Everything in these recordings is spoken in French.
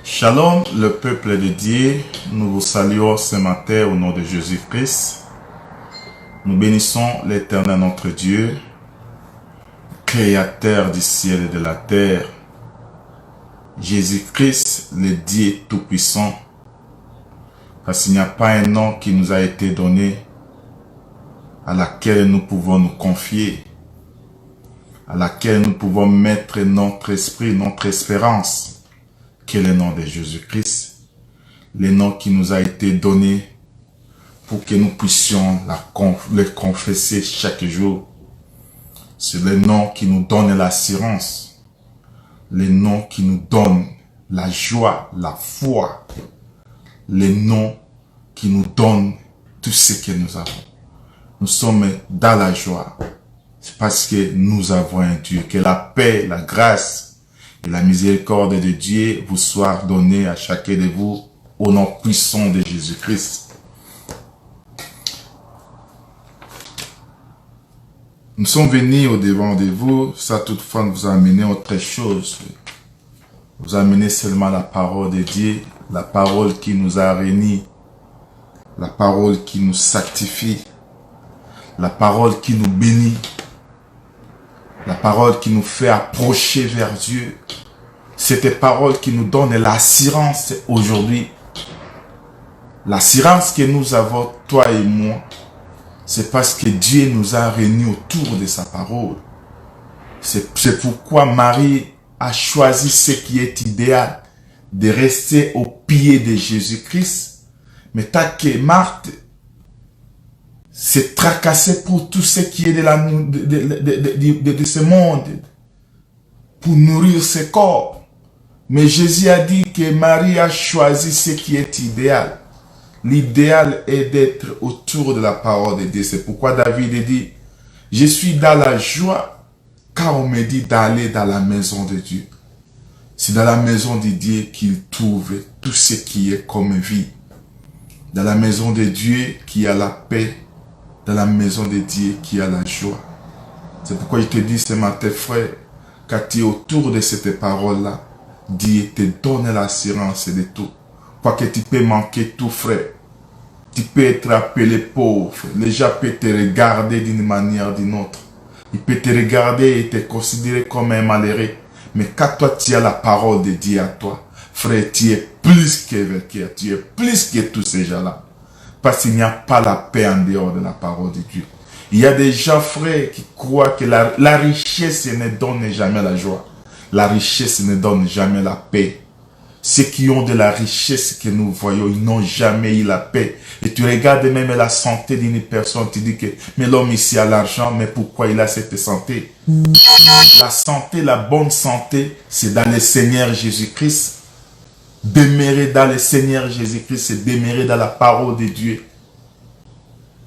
Shalom, le peuple de Dieu, nous vous saluons ce matin au nom de Jésus-Christ. Nous bénissons l'Éternel notre Dieu, Créateur du ciel et de la terre. Jésus-Christ, le Dieu Tout-Puissant, parce qu'il n'y a pas un nom qui nous a été donné à laquelle nous pouvons nous confier, à laquelle nous pouvons mettre notre esprit, notre espérance, que le nom de Jésus-Christ, le nom qui nous a été donné pour que nous puissions le confesser chaque jour. C'est le nom qui nous donne l'assurance, le nom qui nous donne la joie, la foi, le nom qui nous donne tout ce que nous avons. Nous sommes dans la joie. C'est parce que nous avons un Dieu. Que la paix, la grâce et la miséricorde de Dieu vous soit donnée à chacun de vous au nom puissant de Jésus-Christ. Nous sommes venus au devant de vous, ça toutefois vous a amené autre chose. Vous amenez seulement la parole de Dieu, la parole qui nous a réunis, la parole qui nous sanctifie, la parole qui nous bénit, la parole qui nous fait approcher vers Dieu. Cette parole qui nous donne l'assurance aujourd'hui. L'assurance que nous avons, toi et moi, c'est parce que Dieu nous a réunis autour de sa parole. C'est pourquoi Marie a choisi ce qui est idéal, de rester au pied de Jésus-Christ. Mais tant que Marthe s'est tracassée pour tout ce qui est de ce monde, pour nourrir ses corps. Mais Jésus a dit que Marie a choisi ce qui est idéal. L'idéal est d'être autour de la parole de Dieu. C'est pourquoi David dit, je suis dans la joie, car on me dit d'aller dans la maison de Dieu. C'est dans la maison de Dieu qu'il trouve tout ce qui est comme vie. Dans la maison de Dieu qui a la paix, dans la maison de Dieu qui a la joie. C'est pourquoi je te dis ce matin, frère, quand tu es autour de cette parole-là, Dieu te donne l'assurance de tout. Quoique tu peux manquer tout, frère. Tu peux être appelé pauvre. Les gens peuvent te regarder d'une manière ou d'une autre. Ils peuvent te regarder et te considérer comme un malheureux. Mais quand toi, tu as la parole de Dieu à toi, frère, tu es plus que vainqueur. Tu es plus que tous ces gens-là. Parce qu'il n'y a pas la paix en dehors de la parole de Dieu. Il y a des gens, frères, qui croient que la richesse ne donne jamais la joie. La richesse ne donne jamais la paix. Ceux qui ont de la richesse que nous voyons, ils n'ont jamais eu la paix. Et tu regardes même la santé d'une personne, tu dis que mais l'homme ici a l'argent, mais pourquoi il a cette santé? La santé, la bonne santé, c'est dans le Seigneur Jésus-Christ. Demeurer dans le Seigneur Jésus-Christ, c'est demeurer dans la parole de Dieu.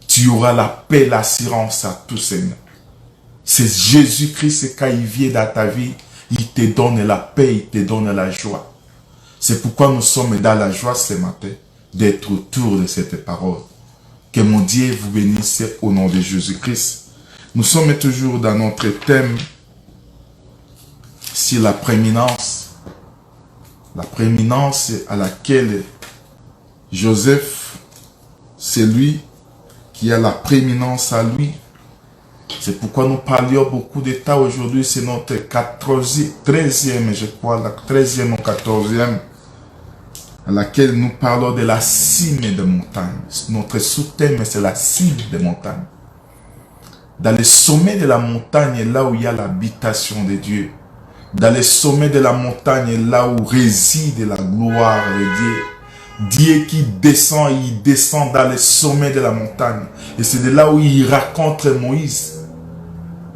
Tu auras la paix, l'assurance à tout Seigneur. C'est Jésus-Christ, quand il vient dans ta vie, il te donne la paix, il te donne la joie. C'est pourquoi nous sommes dans la joie ce matin, d'être autour de cette parole. Que mon Dieu vous bénisse au nom de Jésus-Christ. Nous sommes toujours dans notre thème sur la prééminence. La prééminence à laquelle Joseph, c'est lui qui a la prééminence à lui. C'est pourquoi nous parlions beaucoup de temps aujourd'hui. C'est notre 13e, je crois, la 13e ou 14e, à laquelle nous parlons de la cime des montagnes. Notre sous-thème, c'est la cime des montagnes. Dans le sommet de la montagne, là où il y a l'habitation de Dieu. Dans le sommet de la montagne, là où réside la gloire de Dieu. Dieu qui descend, il descend dans le sommet de la montagne. Et c'est de là où il rencontre Moïse.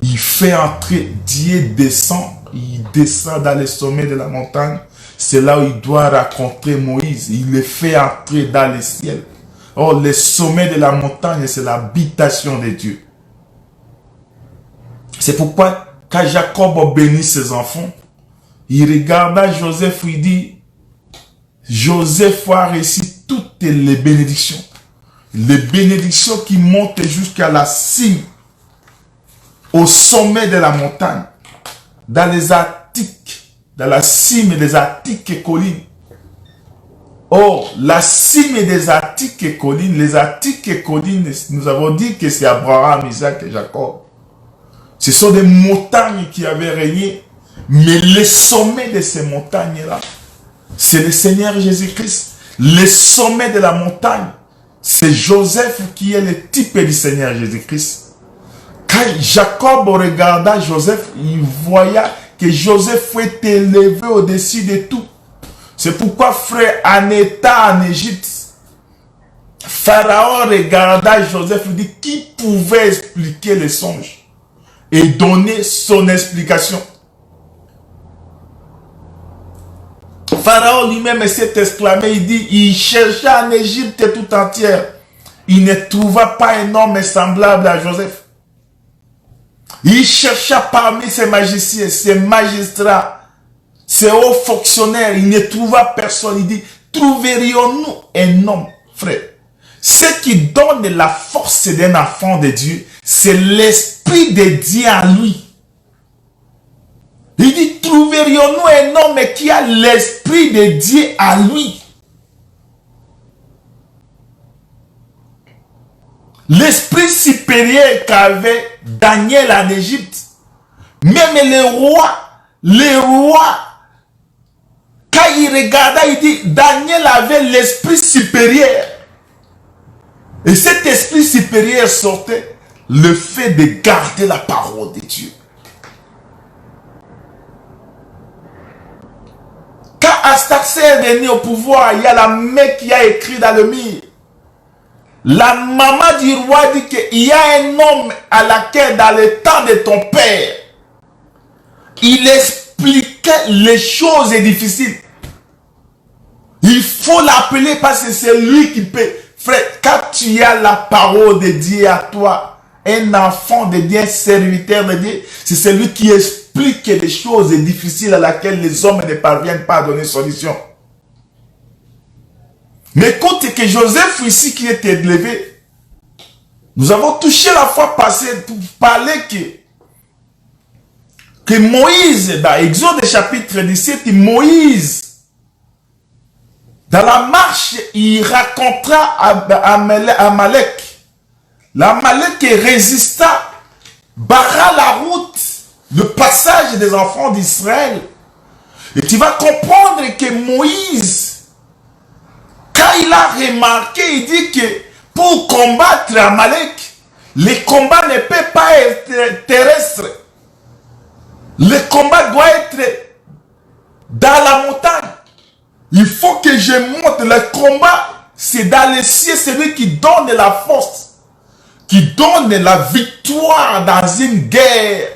Il fait entrer, Dieu descend, il descend dans le sommet de la montagne. C'est là où il doit rencontrer Moïse. Il le fait entrer dans le ciel. Or, le sommet de la montagne, c'est l'habitation de Dieu. C'est pourquoi, quand Jacob bénit ses enfants, il regarda Joseph, il dit, Joseph a reçu toutes les bénédictions. Les bénédictions qui montent jusqu'à la cime, au sommet de la montagne, dans les Attiques, dans la cime des Attiques et collines. Oh, la cime des Attiques et collines, les Attiques et collines, nous avons dit que c'est Abraham, Isaac et Jacob. Ce sont des montagnes qui avaient régné, mais le sommet de ces montagnes-là, c'est le Seigneur Jésus-Christ. Le sommet de la montagne, c'est Joseph qui est le type du Seigneur Jésus-Christ. Quand Jacob regarda Joseph, il voyait que Joseph était élevé au-dessus de tout. C'est pourquoi, frère, en état en Égypte, Pharaon regarda Joseph et dit qui pouvait expliquer les songes et donner son explication. Pharaon lui-même s'est exclamé, il dit, il chercha en Égypte tout entière. Il ne trouva pas un homme semblable à Joseph. Il chercha parmi ses magiciens, ses magistrats, ses hauts fonctionnaires, il ne trouva personne. Il dit, trouverions-nous un homme, frère? Ce qui donne la force d'un enfant de Dieu, c'est l'esprit de Dieu en lui. Il dit, trouverions-nous un homme qui a l'esprit de Dieu en lui? L'esprit supérieur qu'avait Daniel en Égypte, même les rois, quand il regarda, il dit, Daniel avait l'esprit supérieur. Et cet esprit supérieur sortait le fait de garder la parole de Dieu. Quand Astaxé est venu au pouvoir, il y a la mec qui a écrit dans le mur. La maman du roi dit qu'il y a un homme à laquelle dans le temps de ton père, il expliquait les choses difficiles. Il faut l'appeler parce que c'est lui qui peut. Frère, quand tu as la parole de Dieu à toi, un enfant de Dieu, un serviteur de Dieu, c'est celui qui explique les choses difficiles à laquelle les hommes ne parviennent pas à donner solution. Mais écoute que Joseph ici qui est élevé, nous avons touché la fois passée pour parler que Moïse, dans Exode chapitre 17, Moïse, dans la marche, il racontera à Amalek. L'Amalek résista, barra la route, le passage des enfants d'Israël. Et tu vas comprendre que Moïse, quand il a remarqué, il dit que pour combattre Amalek, le combat ne peut pas être terrestre. Le combat doit être dans la montagne. Il faut que je monte. Le combat, c'est dans les cieux, celui qui donne la force, qui donne la victoire dans une guerre.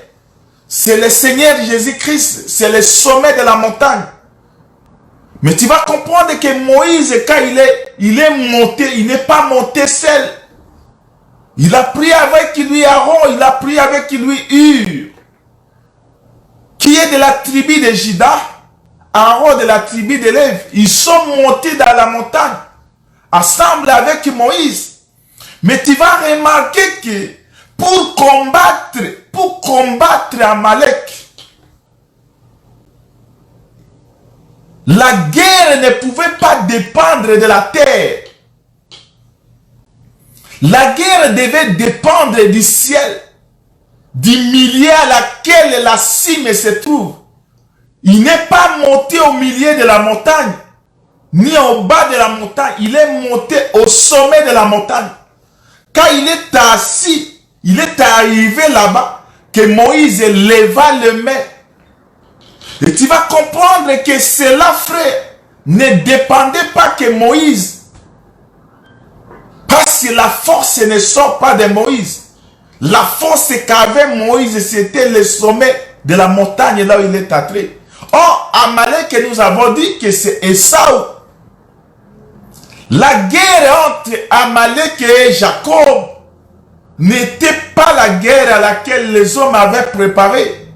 C'est le Seigneur Jésus-Christ. C'est le sommet de la montagne. Mais tu vas comprendre que Moïse, quand il est monté, il n'est pas monté seul. Il a pris avec lui Aaron, il a pris avec lui Hur, qui est de la tribu de Juda, Aaron de la tribu de Lévi. Ils sont montés dans la montagne, ensemble avec Moïse. Mais tu vas remarquer que pour combattre Amalek, la guerre ne pouvait pas dépendre de la terre. La guerre devait dépendre du ciel, du milieu à laquelle la cime se trouve. Il n'est pas monté au milieu de la montagne, ni au bas de la montagne. Il est monté au sommet de la montagne. Quand il est assis, il est arrivé là-bas, que Moïse leva le main. Et tu vas comprendre que cela, frère, ne dépendait pas que Moïse. Parce que la force ne sort pas de Moïse. La force qu'avait Moïse, c'était le sommet de la montagne là où il est entré. Or, Amalek, nous avons dit que c'est Esaü. La guerre entre Amalek et Jacob n'était pas la guerre à laquelle les hommes avaient préparé.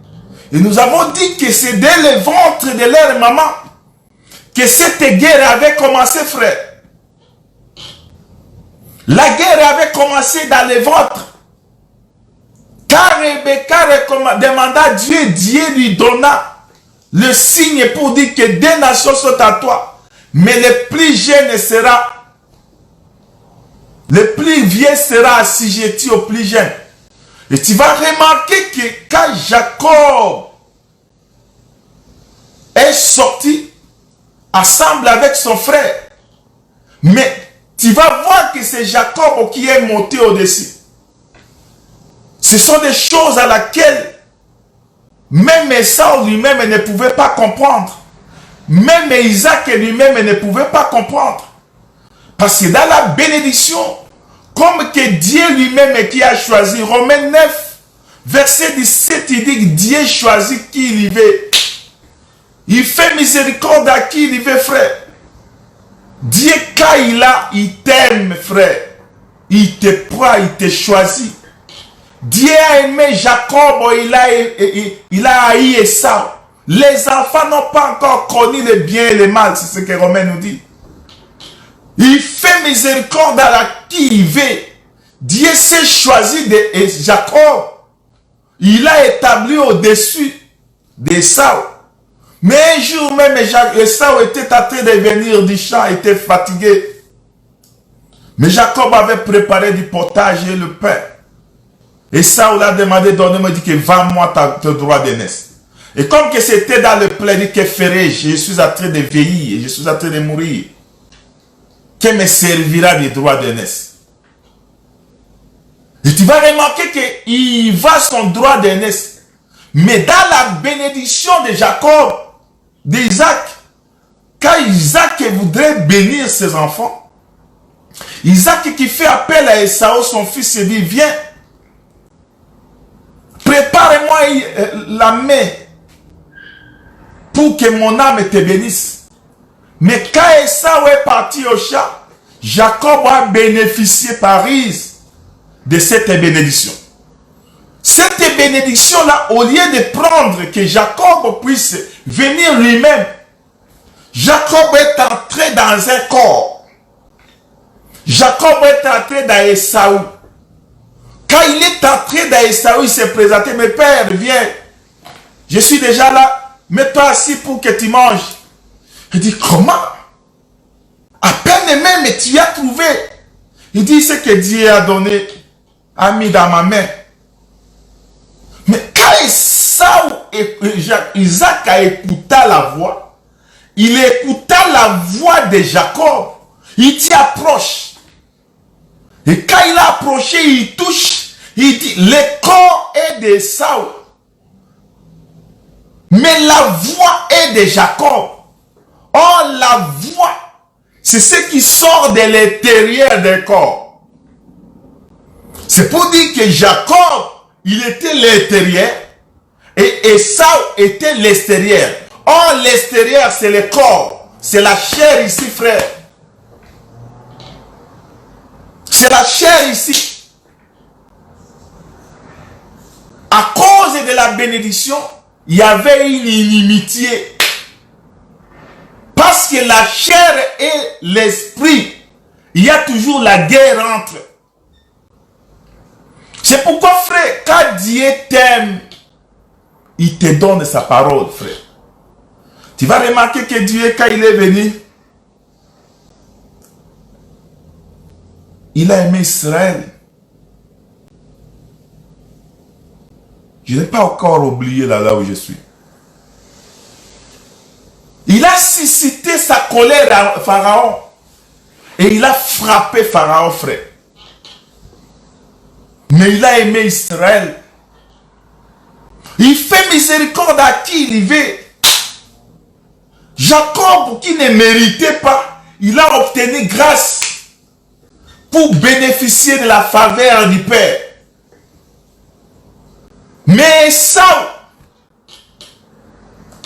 Et nous avons dit que c'est dès le ventre de leur maman que cette guerre avait commencé, frère. La guerre avait commencé dans le ventre. Quand Rebecca demanda à Dieu, Dieu lui donna le signe pour dire que des nations sont à toi. Mais le plus jeune sera, le plus vieux sera assujetti au plus jeune. Et tu vas remarquer que quand Jacob est sorti, ensemble avec son frère, mais tu vas voir que c'est Jacob qui est monté au-dessus. Ce sont des choses à laquelle même Esau lui-même ne pouvait pas comprendre. Même Isaac lui-même ne pouvait pas comprendre. Parce que dans la bénédiction, comme que Dieu lui-même qui a choisi, Romains 9, verset 17, il dit que Dieu choisit qui il veut. Il fait miséricorde à qui il veut, frère. Dieu, quand il t'aime, frère. Il te prend, il te choisit. Dieu a aimé Jacob, il a haï Esau. Les enfants n'ont pas encore connu le bien et le mal, c'est ce que Romain nous dit. Il fait miséricorde à qui il veut. Dieu s'est choisi de Jacob. Il a établi au-dessus d'Esau. Mais un jour même, Esau était en train de venir du champ, était fatigué. Mais Jacob avait préparé du potage et le pain. Esau l'a demandé, donne-moi, il dit que vends-moi ton droit d'aînesse. Et comme que c'était dans le plein, il dit que ferai-je, je suis en train de vieillir, je suis en train de mourir. Que me servira du droit d'aînesse? Et tu vas remarquer qu'il va son droit d'aînesse. Mais dans la bénédiction de Jacob, d'Isaac, quand Isaac voudrait bénir ses enfants, Isaac qui fait appel à Esau, son fils, il dit, viens, prépare-moi la main pour que mon âme te bénisse. Mais quand Esau est parti au champ, Jacob a bénéficié par Is de cette bénédiction. Cette bénédiction-là, au lieu de prendre que Jacob puisse venir lui-même, Jacob est entré dans un corps. Jacob est entré dans Esaü. Quand il est entré dans Esaü, il s'est présenté, mes pères, viens, je suis déjà là, mets-toi assis pour que tu manges. Il dit, comment? À peine même, tu as trouvé. Il dit, ce que Dieu a donné, a mis dans ma main. Mais quand Isaac a écouté la voix, il écouta la voix de Jacob, il s'y approche. Et quand il a approché, il touche, il dit, le corps est d'Esau, mais la voix est de Jacob. Or, la voix, c'est ce qui sort de l'intérieur du corps. C'est pour dire que Jacob, il était l'intérieur et Esau était l'extérieur. Or, l'extérieur, c'est le corps. C'est la chair ici, frère. C'est la chair ici. À cause de la bénédiction, il y avait une inimitié. Parce que la chair et l'esprit, il y a toujours la guerre entre. C'est pourquoi, frère, quand Dieu t'aime, il te donne sa parole, frère. Tu vas remarquer que Dieu, quand il est venu, il a aimé Israël. Je n'ai pas encore oublié là où je suis. Il a suscité sa colère à Pharaon. Et il a frappé Pharaon, frère. Mais il a aimé Israël. Il fait miséricorde à qui il veut. Jacob, qui ne méritait pas, il a obtenu grâce pour bénéficier de la faveur du Père. Mais Esau,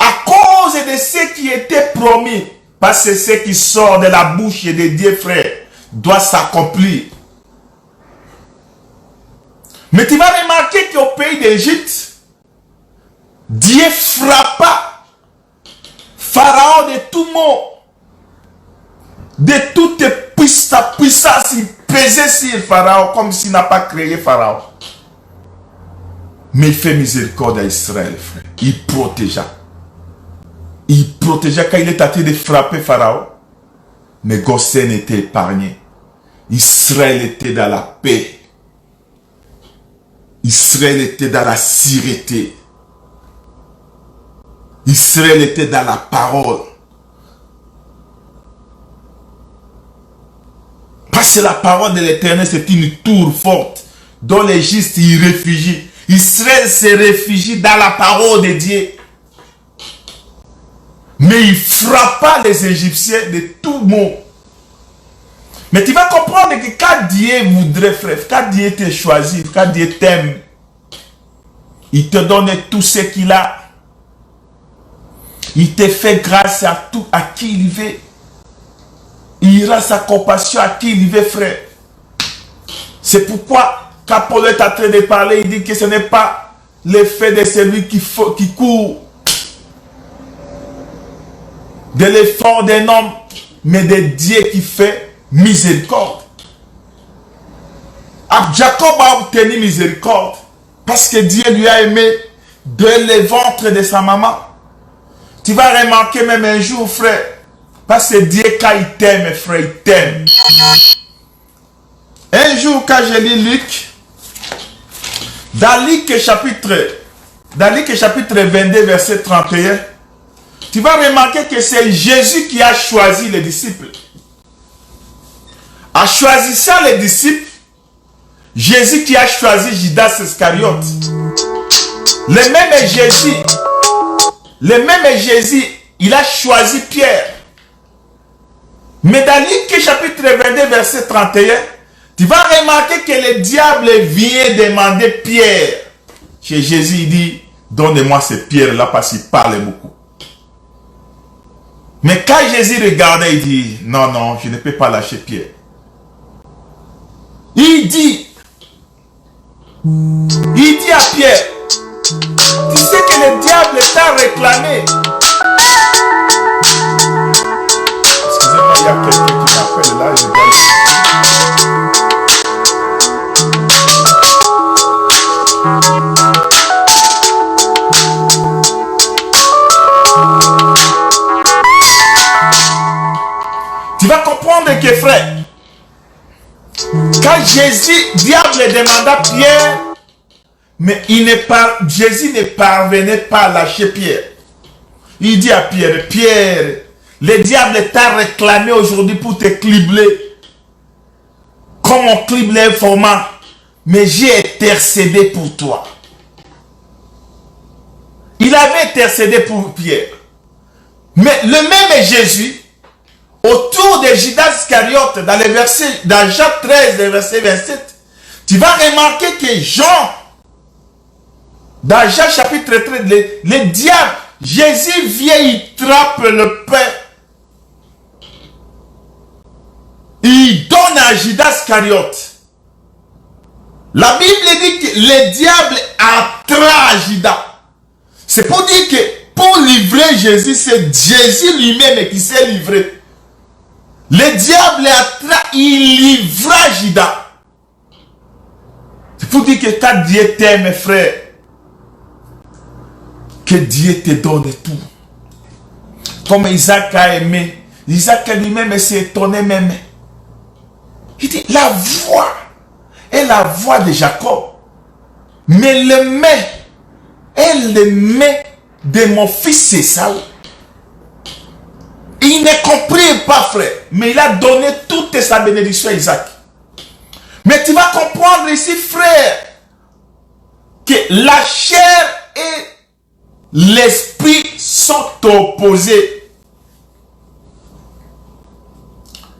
à cause de ce qui était promis, parce que ce qui sort de la bouche de Dieu, frère, doit s'accomplir. Mais tu vas remarquer qu'au pays d'Égypte, Dieu frappa Pharaon de tout mot, de toute puissance, il pesait sur Pharaon comme s'il n'a pas créé Pharaon. Mais il fait miséricorde à Israël, frère. Il protégea. Il protégea quand il est en train de frapper Pharaon. mais Goshen était épargné. Israël était dans la paix. Israël était dans la sûreté. Israël était dans la parole. Parce que la parole de l'Éternel, c'est une tour forte dont les justes y réfugient. Israël se réfugie dans la parole de Dieu. Mais il frappa les Égyptiens de tout mot. Mais tu vas comprendre que quand Dieu voudrait, frère, quand Dieu te choisit, quand Dieu t'aime, il te donne tout ce qu'il a. Il te fait grâce à tout, à qui il veut. Il rend sa compassion à qui il veut, frère. C'est pourquoi, quand Paul est en train de parler, il dit que ce n'est pas l'effet de celui qui court, de l'effort d'un homme, mais de Dieu qui fait miséricorde. Jacob a obtenu miséricorde parce que Dieu lui a aimé de le ventre de sa maman. Tu vas remarquer même un jour, frère, parce que Dieu, quand il t'aime, frère, il t'aime. Un jour, quand je lis Luc, dans Luc chapitre 22, verset 31, tu vas remarquer que c'est Jésus qui a choisi les disciples. En choisissant les disciples, Jésus qui a choisi Judas Iscariote. Le même Jésus, il a choisi Pierre. Mais dans Luc chapitre 22, verset 31, tu vas remarquer que le diable vient demander Pierre. Chez Jésus, il dit, donne-moi ce Pierre-là parce qu'il parle beaucoup. Mais quand Jésus regardait, il dit, non, non, je ne peux pas lâcher Pierre. Il dit à Pierre, tu sais que le diable t'a réclamé. Excusez-moi, il y a quelqu'un qui m'appelle là, je dois Tu vas comprendre que, frère, quand diable demanda Pierre, mais Jésus ne parvenait pas à lâcher Pierre. Il dit à Pierre, Pierre, le diable t'a réclamé aujourd'hui pour te cribler. Comme on crible un formant, mais j'ai intercédé pour toi. Il avait intercédé pour Pierre. Mais le même Jésus, autour de Judas Iscariote, dans Jean 13, verset 27, tu vas remarquer que Jean, dans Jean chapitre 13, le diable, Jésus vient, il trappe le pain. Il donne à Judas Iscariote. La Bible dit que le diable attrape Judas. C'est pour dire que pour livrer Jésus, c'est Jésus lui-même qui s'est livré. Le diable il livra Judas. C'est pour dire que quand Dieu t'aime, frère, que Dieu te donne tout. Comme Isaac a aimé. Isaac lui-même s'est étonné même. Il dit, la voix est la voix de Jacob. Mais le mets est le mets de mon fils Esaü. Il ne comprit pas, frère, mais il a donné toute sa bénédiction à Isaac. Mais tu vas comprendre ici, frère, que la chair et l'esprit sont opposés.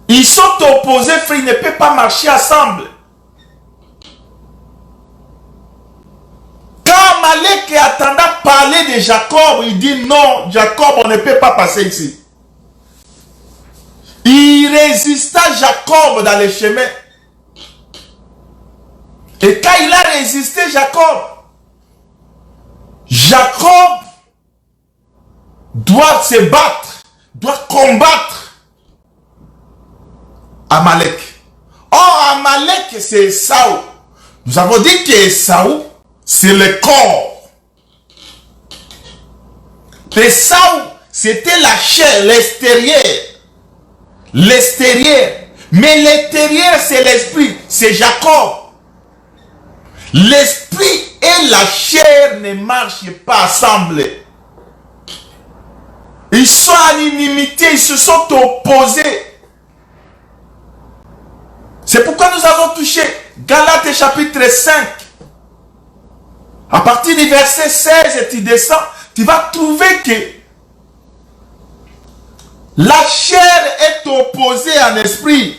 Ils sont opposés, frère, ils ne peuvent pas marcher ensemble. Quand Amalek attendait parler de Jacob, il dit non, Jacob, on ne peut pas passer ici. Il résista Jacob dans les chemins. Et quand il a résisté Jacob doit se battre, doit combattre Amalek. Or, Amalek, c'est Esaü. Nous avons dit que Esaü, c'est le corps. Esaü, c'était la chair, l'extérieur. l'extérieur. Mais l'intérieur, c'est l'esprit. C'est Jacob. L'esprit et la chair ne marchent pas ensemble. Ils sont en inimité, ils se sont opposés. C'est pourquoi nous avons touché Galates chapitre 5. À partir du verset 16 et tu descends, tu vas trouver que la chair est opposée à l'esprit.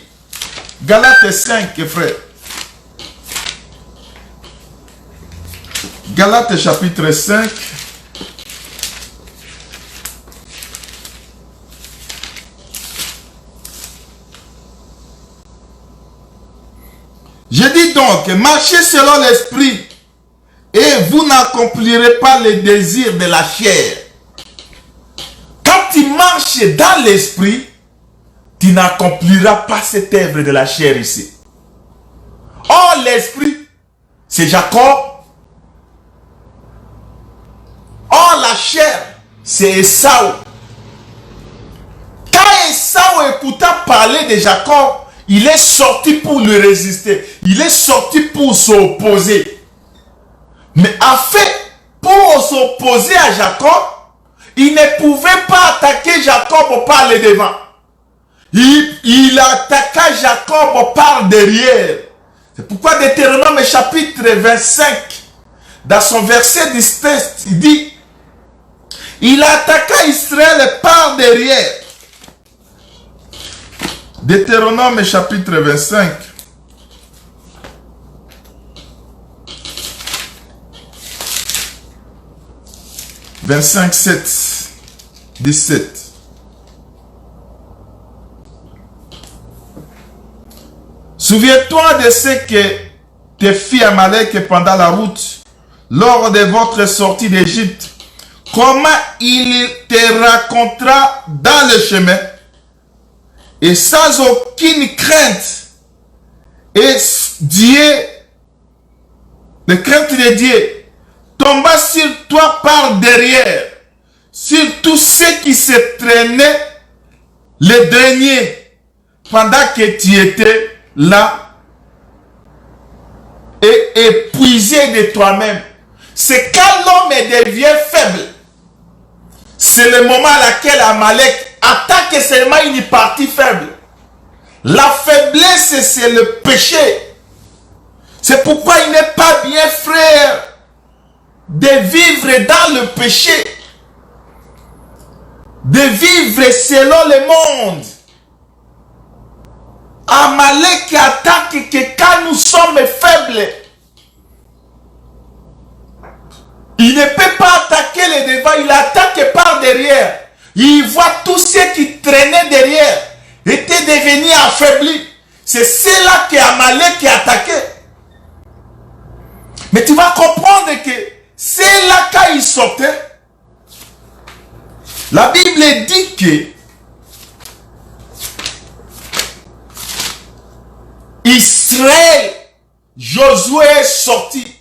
Galates 5, frère. Galates chapitre 5. Je dis donc, marchez selon l'esprit et vous n'accomplirez pas les désirs de la chair. Quand tu marches dans l'esprit, tu n'accompliras pas cette œuvre de la chair ici. Or, l'esprit, c'est Jacob. Or, la chair, c'est Esaü. Quand Esaü écouta parler de Jacob, il est sorti pour le résister. Il est sorti pour s'opposer. Mais en fait, pour s'opposer à Jacob, il ne pouvait pas attaquer Jacob par le devant. Il attaqua Jacob par derrière. C'est pourquoi Deutéronome chapitre 25, dans son verset 17, il dit, il attaqua Israël par derrière. Deutéronome chapitre 25. « 25, 7, 17. Souviens-toi de ce que te fit Amalek pendant la route, lors de votre sortie d'Égypte, comment il te racontera dans le chemin, et sans aucune crainte, et Dieu, la crainte de Dieu, tomba sur toi par derrière, sur tous ceux qui se traînaient les derniers, pendant que tu étais là, et épuisé de toi-même. C'est quand l'homme devient faible, c'est le moment à laquelle Amalek attaque seulement une partie faible. La faiblesse, c'est le péché. C'est pourquoi il n'est pas bien, frère, de vivre dans le péché, de vivre selon le monde. Amalek attaque que quand nous sommes faibles. Il ne peut pas attaquer le devant, il attaque par derrière. Il voit tous ceux qui traînaient derrière étaient devenus affaiblis. C'est cela que Amalek a attaqué. Mais tu vas comprendre que c'est là quand il sortait. La Bible dit que Israël, Josué est sorti.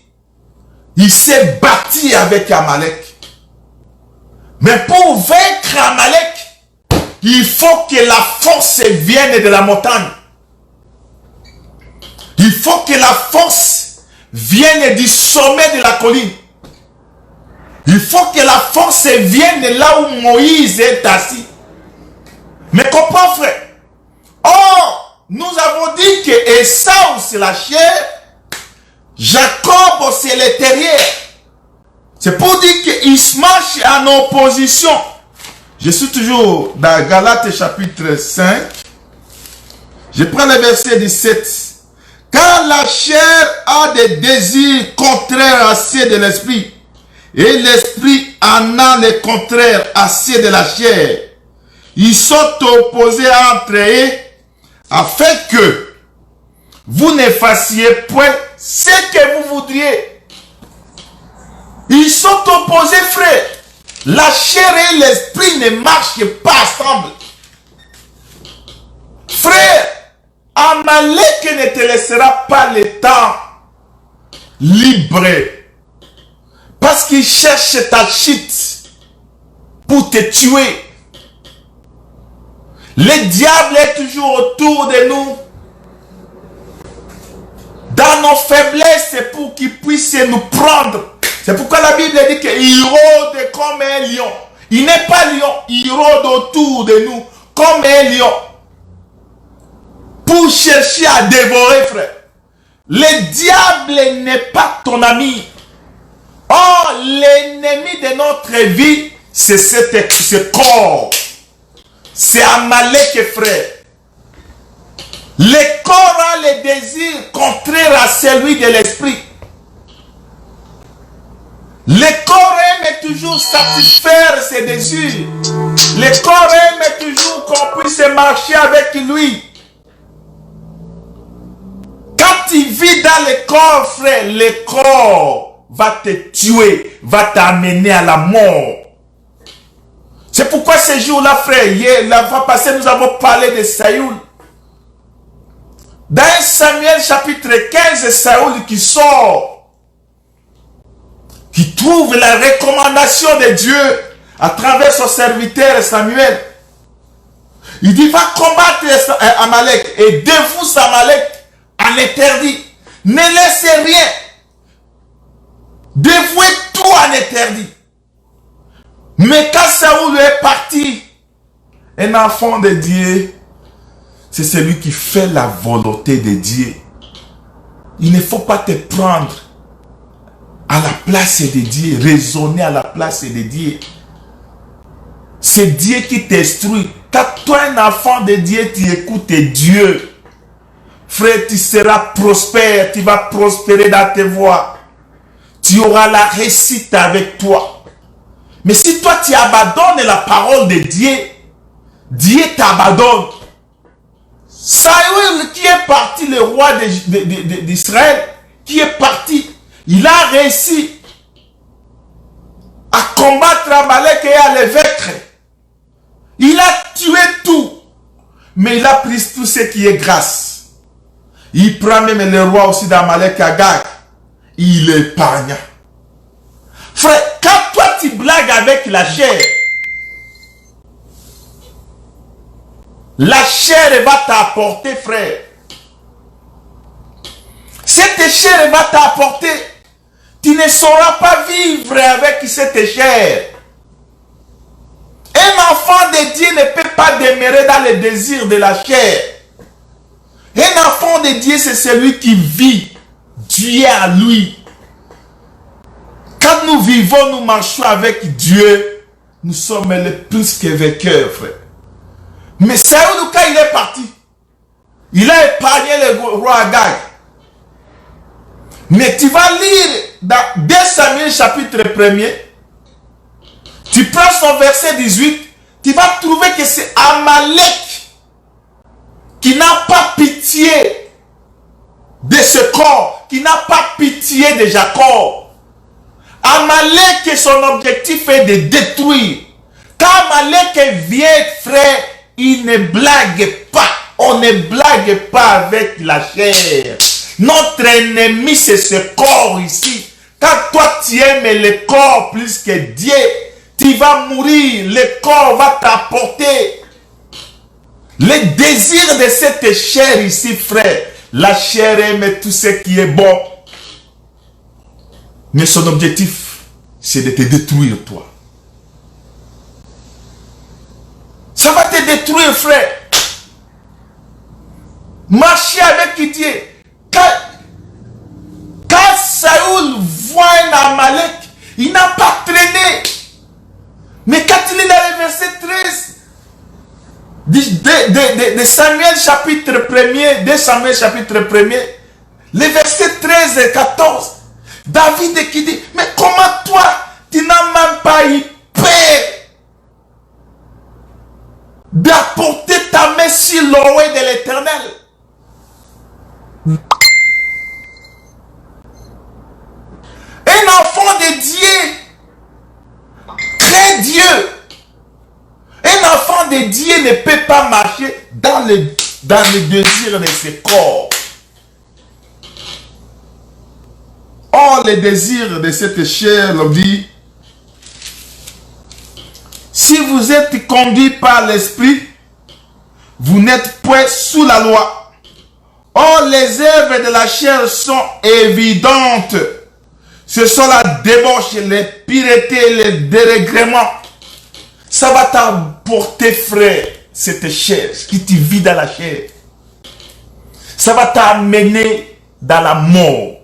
Il s'est battu avec Amalek. Mais pour vaincre Amalek, il faut que la force vienne de la montagne. Il faut que la force vienne du sommet de la colline. Il faut que la force vienne de là où Moïse est assis. Mais comprends, frère. Or, nous avons dit que Esaü c'est la chair, Jacob c'est l'intérieur. C'est pour dire qu'ils marchent en opposition. Je suis toujours dans Galates chapitre 5. Je prends le verset 17. Car la chair a des désirs contraires à ceux de l'esprit, et l'esprit en a les contraires à ceux de la chair. Ils sont opposés entre eux, afin que vous ne fassiez point ce que vous voudriez. Ils sont opposés, frère. La chair et l'esprit ne marchent pas ensemble. Frère, Amalek ne te laissera pas le temps libre. Parce qu'il cherche ta chute pour te tuer. Le diable est toujours autour de nous. Dans nos faiblesses, c'est pour qu'il puisse nous prendre. C'est pourquoi la Bible dit qu'il rôde comme un lion. Il n'est pas lion, il rôde autour de nous comme un lion. Pour chercher à dévorer, frère. Le diable n'est pas ton ami. Or, l'ennemi de notre vie, c'est ce corps. C'est Amalek, frère. Le corps a les désirs contraires à celui de l'esprit. Le corps aime toujours satisfaire ses désirs. Le corps aime toujours qu'on puisse marcher avec lui. Quand tu vis dans le corps, frère, le corps va te tuer, va t'amener à la mort. C'est pourquoi ces jours-là, frère, hier, la fois passée, nous avons parlé de Saül. Dans 1 Samuel chapitre 15, Saül qui sort, qui trouve la recommandation de Dieu à travers son serviteur Samuel. Il dit, va combattre Amalek et dévoue Amalek en interdit. Ne laissez rien. Dévouez tout en interdit. Mais quand Saül est parti, un enfant de Dieu, c'est celui qui fait la volonté de Dieu. Il ne faut pas te prendre à la place de Dieu, raisonner à la place de Dieu. C'est Dieu qui t'instruit. Quand toi, un enfant de Dieu, tu écoutes Dieu, frère, tu seras prospère, tu vas prospérer dans tes voies. Tu auras la réussite avec toi. Mais si toi, tu abandonnes la parole de Dieu, Dieu t'abandonne. Saül qui est parti, le roi d'Israël, qui est parti, il a réussi à combattre Amalek et à le vaincre. Il a tué tout, mais il a pris tout ce qui est grâce. Il prend même le roi aussi d'Amalek Agag, il épargna. Frère, quand toi tu blagues avec la chair va t'apporter, frère. Cette chair va t'apporter. Tu ne sauras pas vivre avec cette chair. Un enfant de Dieu ne peut pas demeurer dans le désir de la chair. Un enfant de Dieu, c'est celui qui vit Dieu à lui. Quand nous vivons, nous marchons avec Dieu, nous sommes les plus que vainqueurs, frère. Mais Saül, quand il est parti, il a épargné le roi Agag. Mais tu vas lire dans 2 Samuel chapitre 1er, tu prends son verset 18, tu vas trouver que c'est Amalek qui n'a pas pitié de ce corps, qui n'a pas pitié de Jacob. Amalek, son objectif est de détruire. Quand Amalek vient, frère, il ne blague pas. On ne blague pas avec la chair. Notre ennemi, c'est ce corps ici. Quand toi, tu aimes le corps plus que Dieu, tu vas mourir. Le corps va t'apporter. Le désir de cette chair ici, frère. La chair aime tout ce qui est bon. Mais son objectif, c'est de te détruire, toi. Ça va te détruire, frère. Marcher avec Dieu. Quand Saül voit un Amalek, il n'a pas traîné. Mais quand il est dans le verset 13 de Samuel chapitre 1er, de Samuel chapitre 1er, les versets 13 et 14, David qui dit, mais comment toi, tu n'as même pas eu peur d'apporter ta main sur l'oreille de l'Éternel? Un enfant de Dieu craint Dieu. Un enfant de Dieu ne peut pas marcher dans le désir de ses corps. Or, le désir de cette chair, l'on dit, si vous êtes conduit par l'esprit, vous n'êtes point sous la loi. Or, les œuvres de la chair sont évidentes. Ce sont la débauche, les piretés, les dérèglements. Ça va t'apporter, frère, cette chair qui te vit dans la chair. Ça va t'amener dans la mort.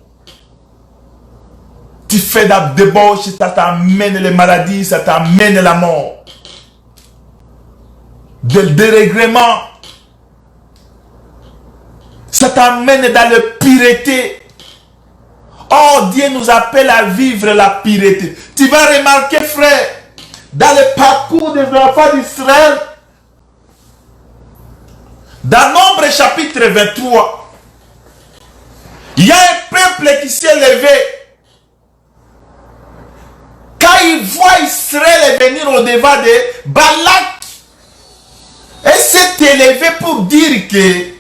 Tu fais de la débauche, ça t'amène les maladies, ça t'amène la mort. Des dérèglements. Ça t'amène dans la pureté. Oh, Dieu nous appelle à vivre la pureté. Tu vas remarquer, frère, dans le parcours des enfants d'Israël, dans Nombre chapitre 23, il y a un peuple qui s'est levé. Quand il voit Israël venir au devant de Balak, il s'est élevé pour dire que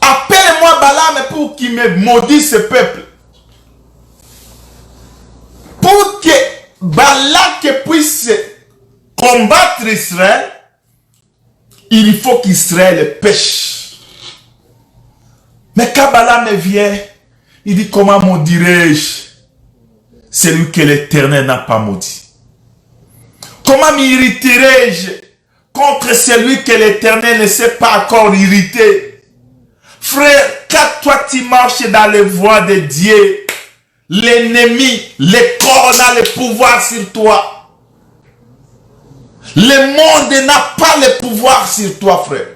appelle-moi Balaam pour qu'il me maudisse ce peuple. Pour que Balak puisse combattre Israël, il faut qu'Israël pêche. Mais quand Balaam vient, il dit comment maudirais-je celui que l'Éternel n'a pas maudit? Comment m'irriterai-je contre celui que l'Éternel ne s'est pas encore irrité? Frère, quand toi tu marches dans les voies de Dieu, l'ennemi, le corps n'a le pouvoir sur toi. Le monde n'a pas le pouvoir sur toi, frère.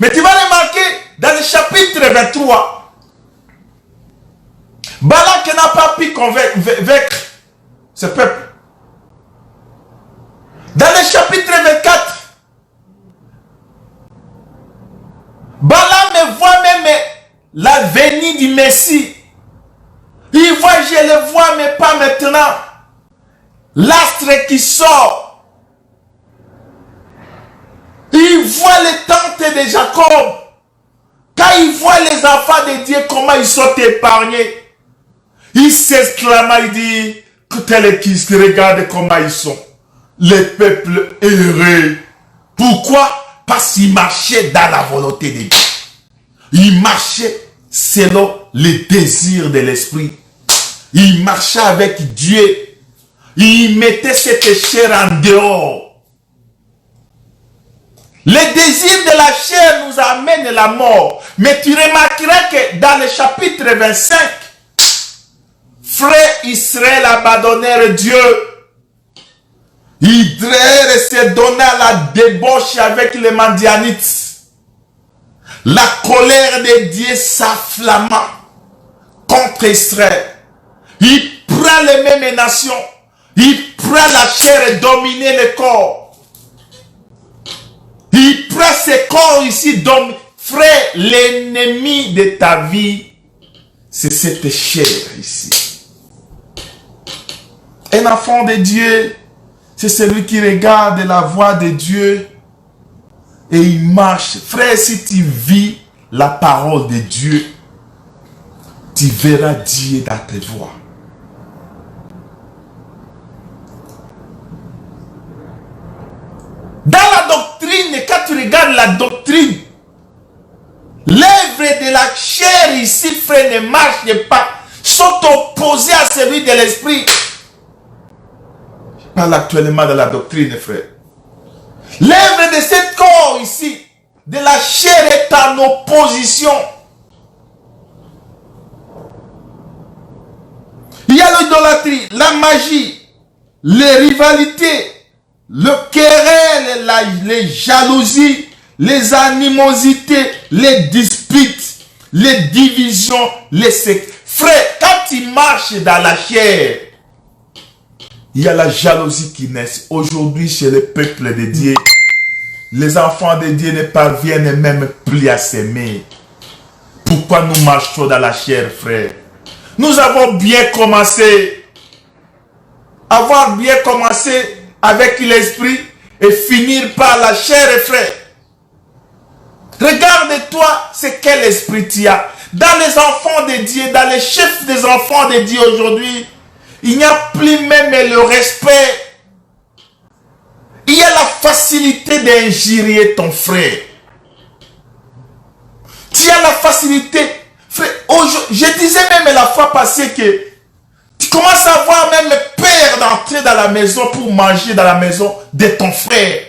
Mais tu vas remarquer, dans le chapitre 23, Balak n'a pas pu convaincre ce peuple. Dans le chapitre 24, Balaam voit même la venue du Messie. Il voit, je le vois, mais pas maintenant. L'astre qui sort. Il voit les tentes de Jacob. Quand il voit les enfants de Dieu, comment ils sont épargnés. Il s'exclama, il dit, que tel qui regarde comment ils sont. Les peuples heureux. Pourquoi? Parce qu'ils marchaient dans la volonté de Dieu. Ils marchaient selon les désirs de l'esprit. Ils marchaient avec Dieu. Ils mettaient cette chair en dehors. Les désirs de la chair nous amènent à la mort. Mais tu remarqueras que dans le chapitre 25, frère Israël abandonnèrent Dieu. Ils se donnaient à la débauche avec les Madianites. La colère de Dieu s'afflamma contre Israël. Il prend les mêmes nations. Il prend la chair et domine le corps. Il prend ce corps ici. Frère, l'ennemi de ta vie, c'est cette chair ici. Un enfant de Dieu, c'est celui qui regarde la voix de Dieu et il marche. Frère, si tu vis la parole de Dieu, tu verras Dieu dans tes voies. Dans la doctrine, quand tu regardes la doctrine, l'œuvre de la chair ici, frère, ne marche pas, sont opposés à celui de l'esprit. Je parle actuellement de la doctrine, frère. L'œuvre de ce corps ici, de la chair, est en opposition. Il y a l'idolâtrie, la magie, les rivalités, le querelle, les jalousies, les animosités, les disputes, les divisions, les sectes. Frère, quand tu marches dans la chair, il y a la jalousie qui naît. Aujourd'hui, chez le peuple de Dieu, les enfants de Dieu ne parviennent même plus à s'aimer. Pourquoi nous marchons dans la chair, frère? Nous avons bien commencé. Avoir bien commencé avec l'esprit et finir par la chair, frère. Regarde-toi, c'est quel esprit tu as. Dans les enfants de Dieu, dans les chefs des enfants de Dieu aujourd'hui, il n'y a plus même le respect. Il y a la facilité d'injurier ton frère. a la facilité. Frère, je disais même la fois passée que tu commences à avoir même peur d'entrer dans la maison pour manger dans la maison de ton frère.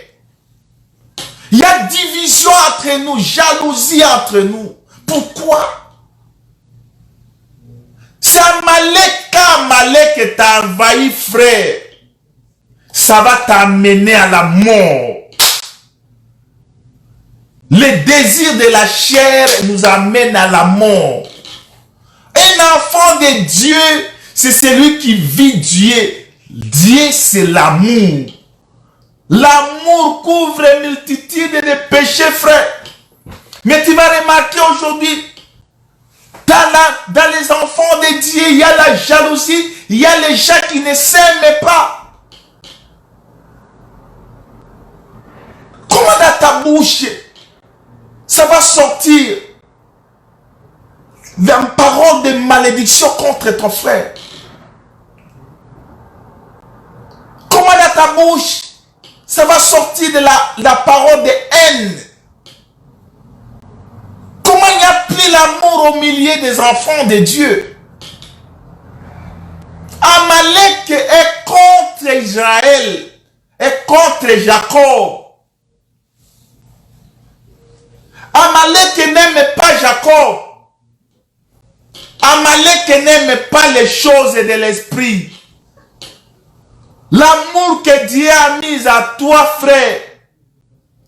Il y a division entre nous, jalousie entre nous. Pourquoi? C'est Amalek, quand Amalek t'a envahi, frère, ça va t'amener à la mort. Le désir de la chair nous amène à la mort. Un enfant de Dieu, c'est celui qui vit Dieu. Dieu, c'est l'amour. L'amour couvre une multitude de péchés, frère. Mais tu vas remarquer aujourd'hui, dans les enfants de Dieu, il y a la jalousie, il y a les gens qui ne s'aiment pas. Comment dans ta bouche, ça va sortir d'une parole de malédiction contre ton frère? Comment dans ta bouche, ça va sortir de la parole de haine? Comment il n'y a plus l'amour au milieu des enfants de Dieu? Amalek est contre Israël, est contre Jacob. Amalek n'aime pas Jacob. Amalek n'aime pas les choses de l'esprit. L'amour que Dieu a mis à toi, frère,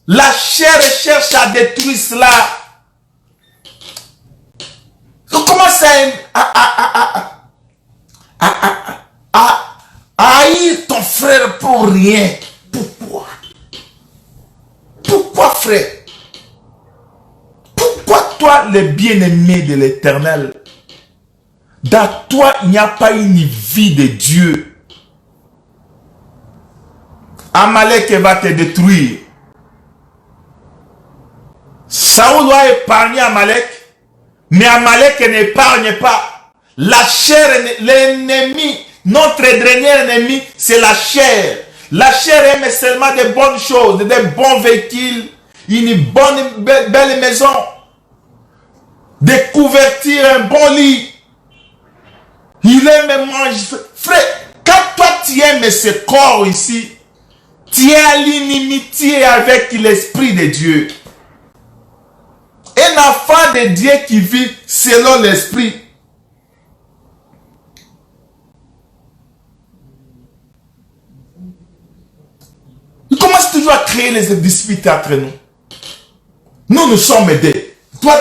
la chair cherche à détruire cela. Donc commence à haïr ton frère pour rien. Pourquoi? Pourquoi, frère? Pourquoi toi, le bien-aimé de l'Éternel, dans toi, il n'y a pas une vie de Dieu? Amalek va te détruire. Saoul doit épargner Amalek, mais Amalek n'épargne pas. La chair, l'ennemi, notre dernier ennemi, c'est la chair. La chair aime seulement de bonnes choses, de bons véhicules, une bonne, belle maison, de couverture, un bon lit. Il aime manger. Frère, quand toi tu aimes ce corps ici, tu es à l'inimitié avec l'Esprit de Dieu. Un enfant de Dieu qui vit selon l'Esprit. Il commence toujours à créer les disputes entre nous. Nous sommes aidés. Toi,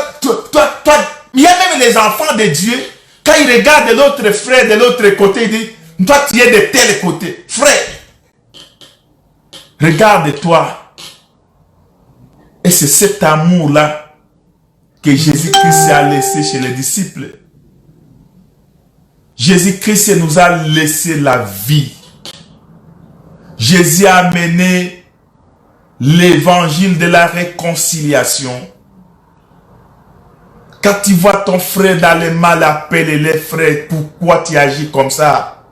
il y a même les enfants de Dieu, quand ils regardent l'autre frère de l'autre côté, ils disent, toi tu es de tel côté. Frère, regarde-toi. Et c'est cet amour-là que Jésus-Christ a laissé chez les disciples. Jésus-Christ nous a laissé la vie. Jésus a amené l'évangile de la réconciliation. Quand tu vois ton frère dans le mal, appelle-le frère. Pourquoi tu agis comme ça?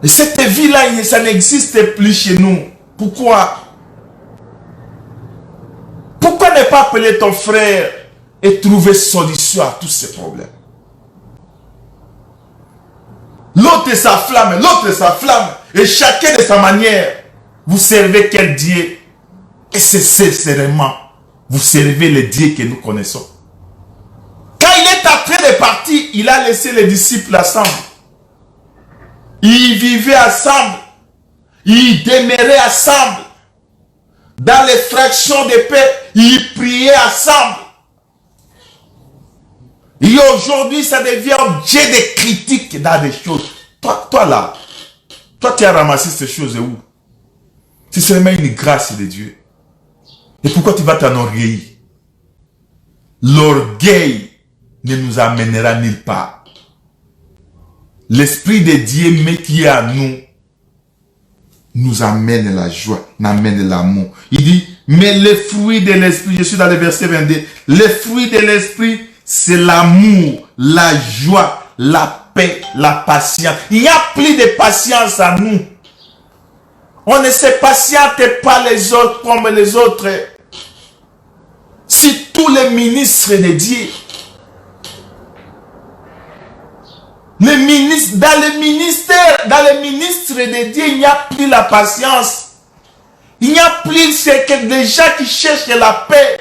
Et cette vie-là, ça n'existe plus chez nous. Pourquoi? Pourquoi ne pas appeler ton frère et trouver solution à tous ces problèmes? L'autre s'afflamme, l'autre s'afflamme. Et chacun de sa manière. Vous servez quel Dieu? Et c'est sincèrement, vous servez le Dieu que nous connaissons. Quand il est en train de partir, il a laissé les disciples ensemble. Ils vivaient ensemble. Ils demeuraient ensemble. Dans les fractions de paix, ils priaient ensemble. Et aujourd'hui, ça devient objet de critique dans des choses. Toi là, toi tu as ramassé ces choses où? C'est seulement une grâce de Dieu. Et pourquoi tu vas t'enorgueillir? L'orgueil ne nous amènera nulle part. L'Esprit de Dieu, mais qui est à nous amène la joie, nous amène l'amour. Il dit, mais le fruit de l'Esprit, je suis dans le verset 22, le fruit de l'Esprit, c'est l'amour, la joie, la paix, la patience. Il n'y a plus de patience à nous. On ne se patiente pas les autres comme les autres. Si tous les ministres de Dieu. Les ministres, dans les ministères, dans les ministres de Dieu, il n'y a plus la patience. Il n'y a plus des gens qui cherchent la paix.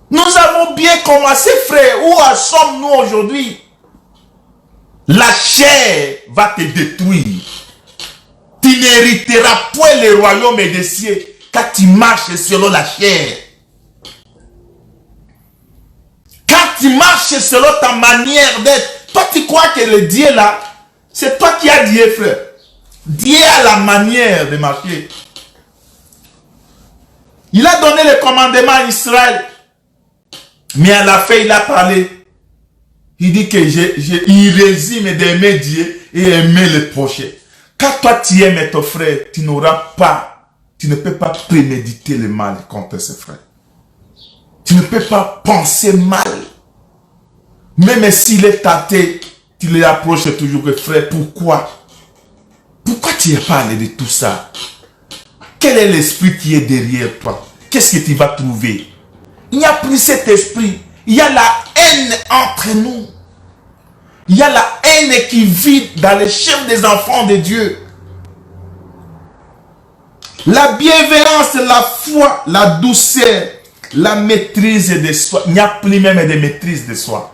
Nous avons bien commencé, frère. Où en sommes-nous aujourd'hui? La chair va te détruire. Tu n'hériteras point le royaume des cieux quand tu marches selon la chair. Quand tu marches selon ta manière d'être, toi tu crois que le Dieu là, c'est toi qui as Dieu, frère. Dieu a la manière de marcher. Il a donné le commandement à Israël. Mais à la fin, il a parlé. Il dit que il résume d'aimer Dieu et aimer le prochain. Quand toi tu aimes ton frère, tu n'auras pas, tu ne peux pas préméditer le mal contre ses frères. Tu ne peux pas penser mal. Même s'il est tenté, tu les approches toujours, frère. Pourquoi? Pourquoi tu es parlé de tout ça? Quel est l'esprit qui est derrière toi? Qu'est-ce que tu vas trouver? Il n'y a plus cet esprit. Il y a la haine entre nous. Il y a la haine qui vit dans les chefs des enfants de Dieu. La bienveillance, la foi, la douceur, la maîtrise de soi. Il n'y a plus même de maîtrise de soi.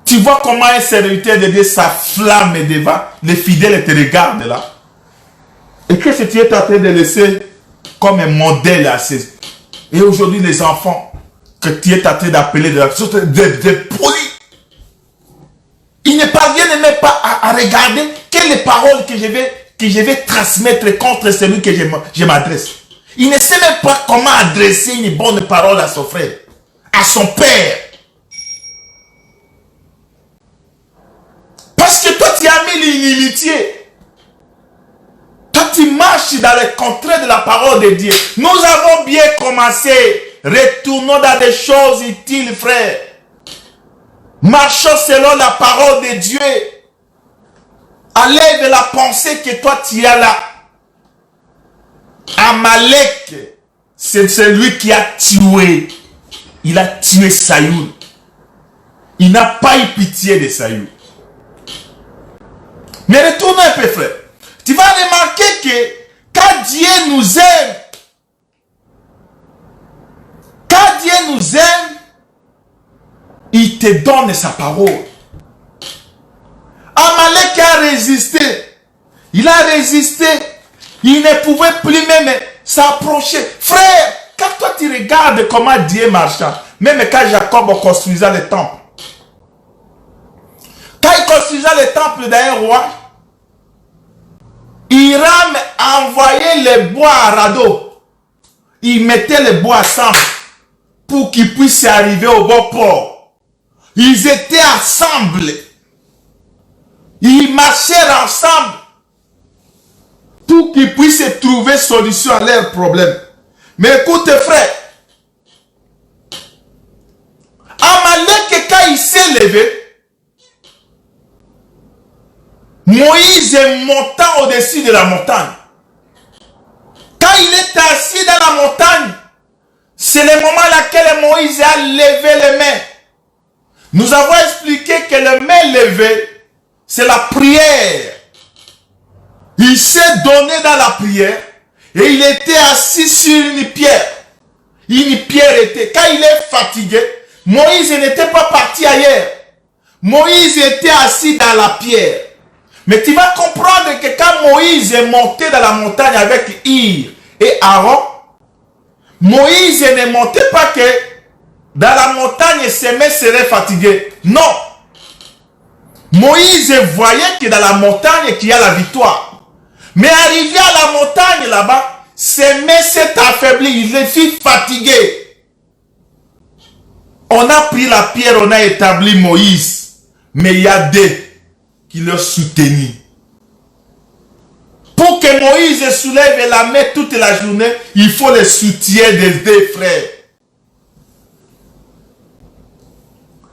Tu vois comment un serviteur de Dieu s'afflamme devant les fidèles te regardent là. Et qu'est-ce que tu es en train de laisser comme un modèle à ces... Et aujourd'hui, les enfants que tu es en train d'appeler des polis, ils ne parviennent même pas à regarder quelles paroles que je vais transmettre contre celui que je m'adresse. Il ne sait même pas comment adresser une bonne parole à son frère, à son père. Parce que toi, tu as mis l'inimitié. Toi, tu marches dans le contraire de la parole de Dieu. Nous avons bien commencé. Retournons dans des choses utiles, frère. Marchons selon la parole de Dieu. Enlève la pensée que toi, tu as là. Amalek, c'est celui qui a tué. Il a tué Saül. Il n'a pas eu pitié de Saül. Mais retournons un peu, frère. Tu vas remarquer que quand Dieu nous aime, il te donne sa parole. Amalek a résisté. Il a résisté. Il ne pouvait plus même s'approcher. Frère, quand toi tu regardes comment Dieu marche, même quand Jacob construisait le temple, quand il construisait le temple d'un roi, Hiram envoyait les bois à radeau. Il mettait les bois ensemble pour qu'ils puissent arriver au bon port. Ils étaient ensemble. Ils marchaient ensemble pour qu'ils puissent trouver solution à leurs problèmes. Mais écoute frère, Amalek, quand il s'est levé, Moïse est montant au-dessus de la montagne. Quand il est assis dans la montagne, c'est le moment dans lequel Moïse a levé les mains. Nous avons expliqué que les mains levées, c'est la prière. Il s'est donné dans la prière et il était assis sur une pierre. Une pierre était. Quand il est fatigué, Moïse n'était pas parti ailleurs. Moïse était assis dans la pierre. Mais tu vas comprendre que quand Moïse est monté dans la montagne avec Hir et Aaron, Moïse ne montait pas que dans la montagne ses mains seraient fatiguées. Non. Moïse voyait que dans la montagne qu'il y a la victoire. Mais arrivé à la montagne là-bas, ses mains s'est affaiblies. Il les fit fatiguer. On a pris la pierre, on a établi Moïse. Mais il y a deux qui le soutenaient. Pour que Moïse soulève la main toute la journée, il faut le soutien des deux frères.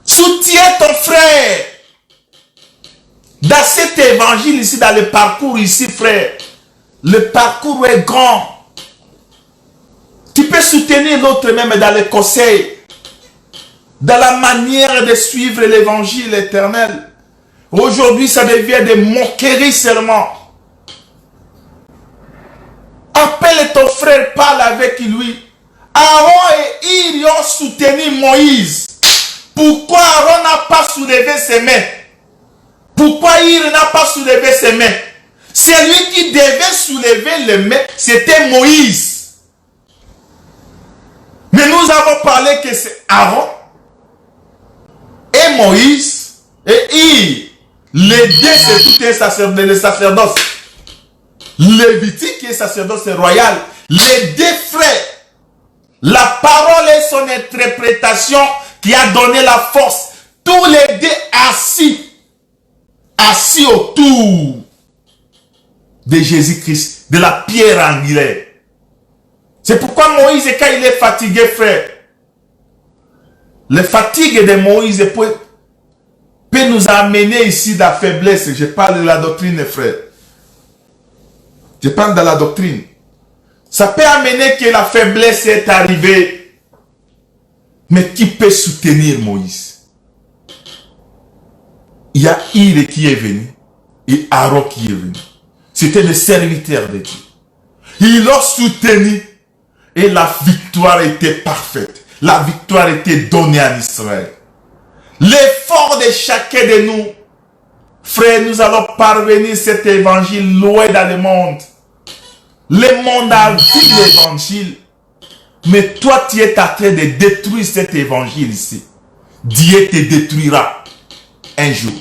Soutiens ton frère. Dans cet évangile ici, dans le parcours ici, frère, le parcours est grand. Tu peux peut soutenir l'autre même dans les conseils, dans la manière de suivre l'évangile éternel. Aujourd'hui, ça devient des moqueries seulement. Appelle ton frère, parle avec lui. Aaron et Hir ont soutenu Moïse. Pourquoi Aaron n'a pas soulevé ses mains? Pourquoi Hir n'a pas soulevé ses mains? Celui qui devait soulever les mains, c'était Moïse. Mais nous avons parlé que c'est Aaron et Moïse et Hir. Les deux, c'est tout un sacerdoce, le sacerdoce lévitique et sacerdoce royal. Les deux frères. La parole et son interprétation qui a donné la force. Tous les deux assis autour de Jésus-Christ, de la pierre angulaire. C'est pourquoi Moïse, quand il est fatigué, frère, les fatigues de Moïse peut nous amener ici de la faiblesse. Je parle de la doctrine, frère. Je parle de la doctrine. Ça peut amener que la faiblesse est arrivée. Mais qui peut soutenir Moïse? Il y a Hir qui est venu et Aaron qui est venu. C'était le serviteur de Dieu. Ils l'ont soutenu et la victoire était parfaite. La victoire était donnée à Israël. L'effort de chacun de nous, frère, nous allons parvenir cet évangile loin dans le monde. Le monde a vu l'évangile. Mais toi, tu es en train de détruire cet évangile ici. Dieu te détruira un jour.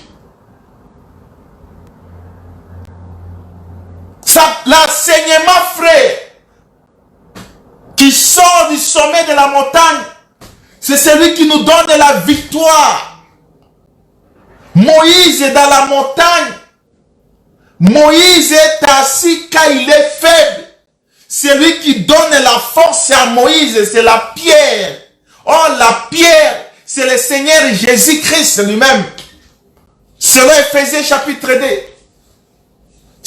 L'enseignement, frère, qui sort du sommet de la montagne, c'est celui qui nous donne la victoire. Moïse est dans la montagne. Moïse est assis quand il est faible. Celui qui donne la force à Moïse, c'est la pierre. Oh, la pierre, c'est le Seigneur Jésus-Christ lui-même. Selon Ephésiens chapitre 2.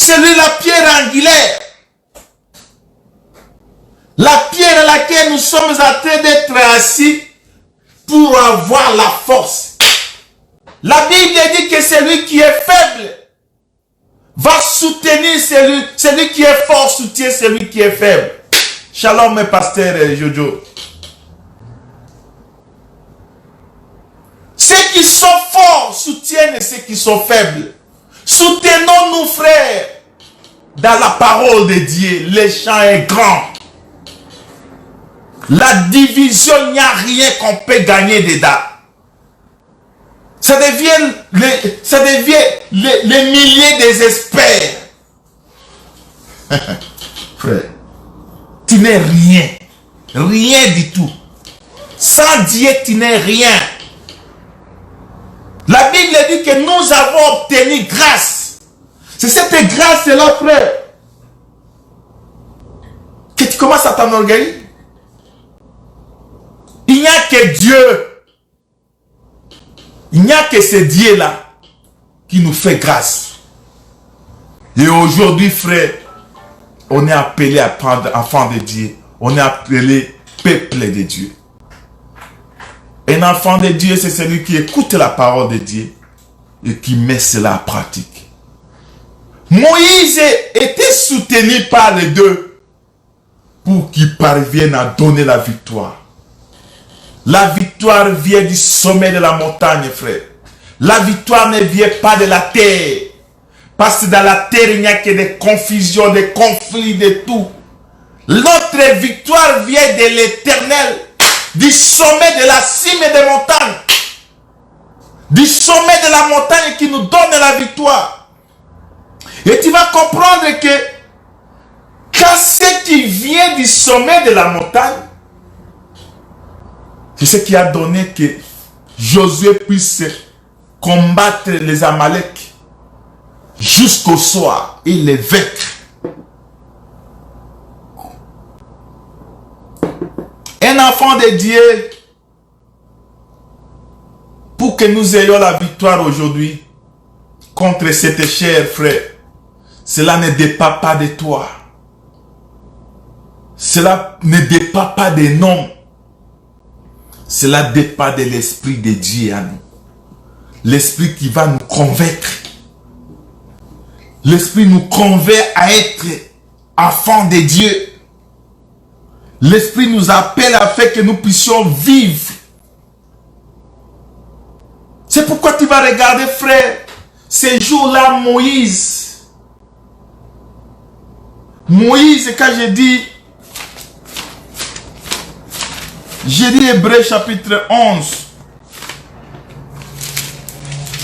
C'est lui la pierre angulaire. La pierre à laquelle nous sommes en train d'être assis pour avoir la force. La Bible dit que celui qui est faible va soutenir celui qui est fort, soutient celui qui est faible. Shalom, mes pasteurs Jojo. Ceux qui sont forts soutiennent ceux qui sont faibles. Soutenons-nous, frères, dans la parole de Dieu. Le champ est grand. La division, il n'y a rien qu'on peut gagner dedans. Ça devient les milliers des experts. Frère, tu n'es rien. Rien du tout. Sans Dieu, tu n'es rien. La Bible dit que nous avons obtenu grâce. C'est cette grâce-là, frère, que tu commences à t'enorgueillir. Il n'y a que Dieu. Il n'y a que ce Dieu-là qui nous fait grâce. Et aujourd'hui, frère, on est appelé à prendre enfant de Dieu. On est appelé peuple de Dieu. Un enfant de Dieu, c'est celui qui écoute la parole de Dieu et qui met cela en pratique. Moïse était soutenu par les deux pour qu'ils parviennent à donner la victoire. La victoire vient du sommet de la montagne, frère. La victoire ne vient pas de la terre. Parce que dans la terre, il n'y a que des confusions, des conflits, de tout. Notre victoire vient de l'Éternel, du sommet de la cime des montagnes. Du sommet de la montagne qui nous donne la victoire. Et tu vas comprendre que quand ce qui vient du sommet de la montagne, c'est ce qui a donné que Josué puisse combattre les Amalek jusqu'au soir et les vaincre. Un enfant de Dieu, pour que nous ayons la victoire aujourd'hui contre cette chère frère, cela ne dépend pas de toi. Cela ne dépend pas des noms. Cela dépend de l'Esprit de Dieu à nous. L'Esprit qui va nous convaincre. L'Esprit nous convainc à être enfants de Dieu. L'Esprit nous appelle afin que nous puissions vivre. C'est pourquoi tu vas regarder, frère, ces jours-là, Moïse, quand j'ai dit Hébreux chapitre 11,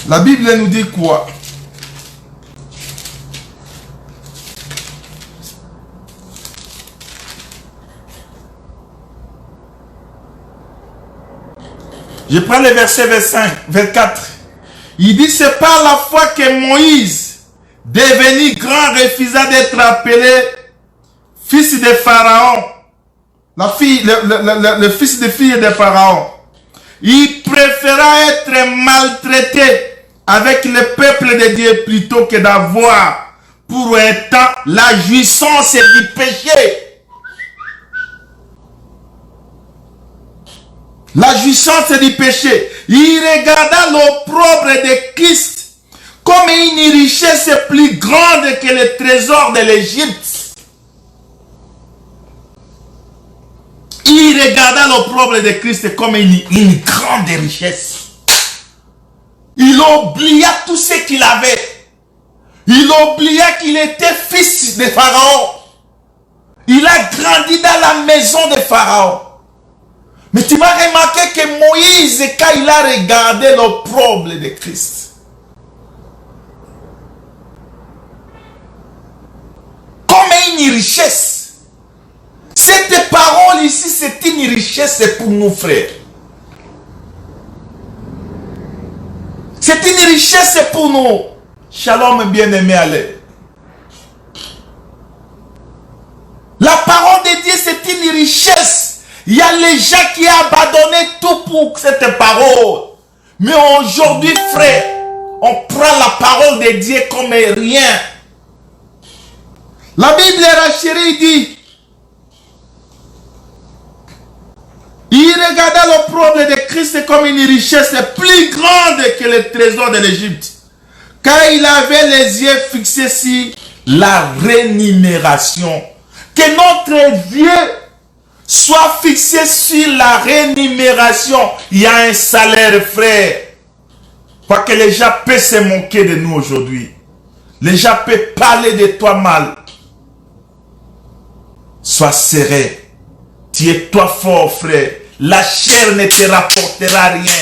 la Bible nous dit quoi? Je prends le verset 24. Il dit, c'est par la foi que Moïse, devenu grand, refusa d'être appelé fils de Pharaon. Le fils de fille de Pharaon. Il préféra être maltraité avec le peuple de Dieu plutôt que d'avoir pour un temps la jouissance du péché. La jouissance du péché. Il regarda l'opprobre de Christ comme une richesse plus grande que le trésor de l'Égypte. Il regarda l'opprobre de Christ comme une grande richesse. Il oublia tout ce qu'il avait. Il oublia qu'il était fils de Pharaon. Il a grandi dans la maison de Pharaon. Mais tu vas remarquer que Moïse, quand il a regardé l'opprobre de Christ, comme une richesse. Cette parole ici, c'est une richesse pour nous, frères. C'est une richesse pour nous. Shalom, bien-aimé, allez. La parole de Dieu, c'est une richesse. Il y a les gens qui ont abandonné tout pour cette parole. Mais aujourd'hui, frère, on prend la parole de Dieu comme rien. La Bible, Rachérie dit, il regarda l'opprobre de Christ comme une richesse plus grande que le trésor de l'Égypte. Car il avait les yeux fixés sur la rémunération. Que notre Dieu soit fixé sur la rémunération. Il y a un salaire, frère. Parce que les gens peuvent se moquer de nous aujourd'hui. Les gens peuvent parler de toi mal. Sois serein. Tiens-toi fort, frère. La chair ne te rapportera rien.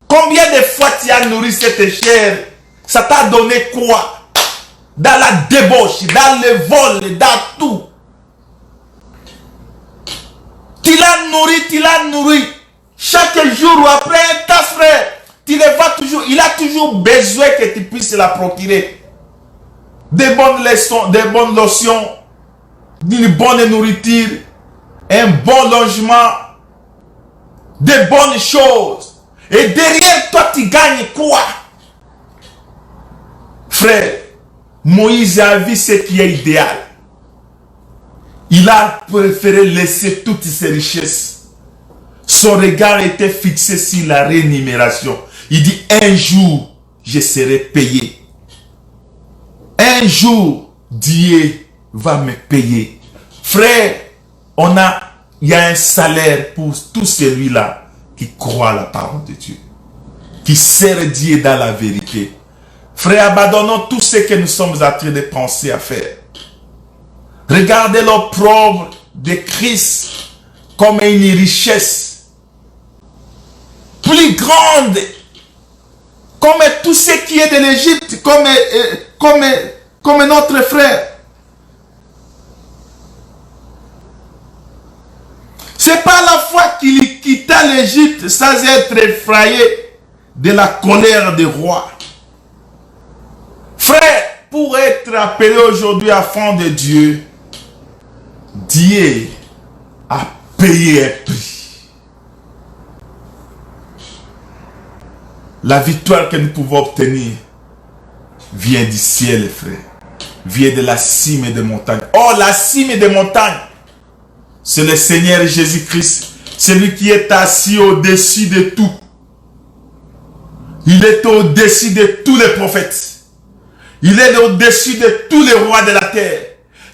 Combien de fois tu as nourri cette chair? Ça t'a donné quoi? Dans la débauche, dans le vol, dans tout. Tu l'as nourri. Chaque jour ou après un tas, frère, tu le vois toujours. Il a toujours besoin que tu puisses la procurer. Des bonnes leçons, des bonnes lotions, d'une bonne nourriture, un bon logement, des bonnes choses. Et derrière toi, tu gagnes quoi? Frère, Moïse a vu ce qui est idéal. Il a préféré laisser toutes ses richesses. Son regard était fixé sur la rémunération. Il dit, un jour, je serai payé. Un jour, Dieu va me payer. Frère, il y a un salaire pour tout celui-là qui croit à la parole de Dieu. Qui sert Dieu dans la vérité. Frère, abandonnons tout ce que nous sommes en train de penser à faire. Regardez l'opprobre de Christ comme une richesse plus grande, comme tout ce qui est de l'Égypte, comme notre frère. C'est par la foi qu'il quitta l'Égypte sans être effrayé de la colère des rois. Frère, pour être appelé aujourd'hui enfant de Dieu, Dieu a payé un prix. La victoire que nous pouvons obtenir vient du ciel, frère. Vient de la cime des montagnes. Oh, la cime des montagnes. c'est le Seigneur Jésus-Christ. Celui qui est assis au-dessus de tout. Il est au-dessus de tous les prophètes. Il est au-dessus de tous les rois de la terre.